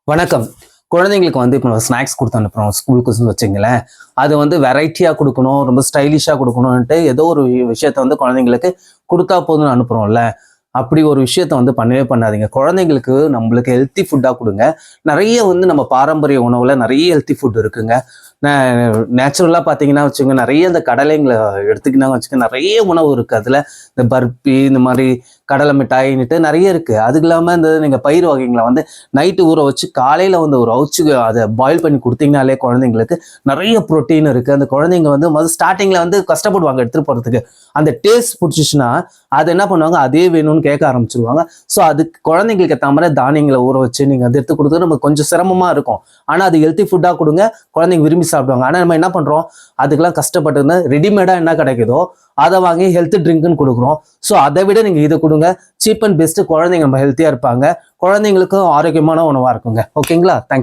வணக்கம். குழந்தைங்களுக்கு வந்து இப்போ ஸ்நாக்ஸ் கொடுத்து அனுப்புறோம் ஸ்கூலுக்குன்னு வச்சுங்களேன். அது வந்து வெரைட்டியாக கொடுக்கணும், ரொம்ப ஸ்டைலிஷாக கொடுக்கணுன்ட்டு ஏதோ ஒரு விஷயத்த வந்து குழந்தைங்களுக்கு கொடுத்தா போதும்னு அனுப்புறோம்ல. அப்படி ஒரு விஷயத்த வந்து பண்ணவே பண்ணாதீங்க. குழந்தைங்களுக்கு நம்மளுக்கு ஹெல்த்தி ஃபுட்டாக கொடுங்க. நிறைய வந்து நம்ம பாரம்பரிய உணவுல நிறைய ஹெல்த்தி ஃபுட் இருக்குங்க. நே நேச்சுரலாக பார்த்தீங்கன்னா வச்சுக்கோங்க, நிறைய இந்த கடலைங்களை எடுத்துக்கிட்டாங்க வச்சுக்கோங்க, நிறைய உணவு இருக்குது. அதில் இந்த பர்பி இந்த மாதிரி கடலை மிட்டாயின்னுட்டு நிறைய இருக்குது. அதுக்கு இல்லாமல் இந்த நீங்கள் பயிர் வகைங்களை வந்து நைட்டு ஊற வச்சு காலையில் வந்து ஒரு அவிச்சு அதை பாயில் பண்ணி கொடுத்தீங்கனாலே குழந்தைங்களுக்கு நிறைய ப்ரோட்டீன் இருக்குது. அந்த குழந்தைங்க வந்து முதல் ஸ்டார்டிங்கில் வந்து கஷ்டப்படுவாங்க எடுத்துகிட்டு போகிறதுக்கு. அந்த டேஸ்ட் பிடிச்சிச்சுன்னா அது என்ன பண்ணுவாங்க, அதே வேணும்னு கேட்க ஆரம்பிச்சிருவாங்க. ஸோ அதுக்கு குழந்தைங்களுக்கு ஏற்ற மாதிரி தானியங்களை ஊற வச்சு நீங்கள் அதை எடுத்து கொடுத்தது நமக்கு கொஞ்சம் சிரமமாக இருக்கும். ஆனால் அது ஹெல்த்தி ஃபுட்டாக கொடுங்க, குழந்தைங்க விரும்பி சாப்பிடுவாங்க. ஆனால் நம்ம என்ன பண்ணுறோம், அதுக்கெல்லாம் கஷ்டப்பட்டு ரெடிமேடாக என்ன கிடைக்குதோ அதை வாங்கி ஹெல்த் ட்ரிங்க்னு கொடுக்குறோம். ஸோ அதை விட நீங்கள் இதை கொடுங்க. சீப் அண்ட் பெஸ்ட்டு, குழந்தைங்க நம்ம ஹெல்த்தியாக இருப்பாங்க, குழந்தைங்களுக்கும் ஆரோக்கியமான உணவாக இருக்குங்க. ஓகேங்களா? தேங்க்யூ.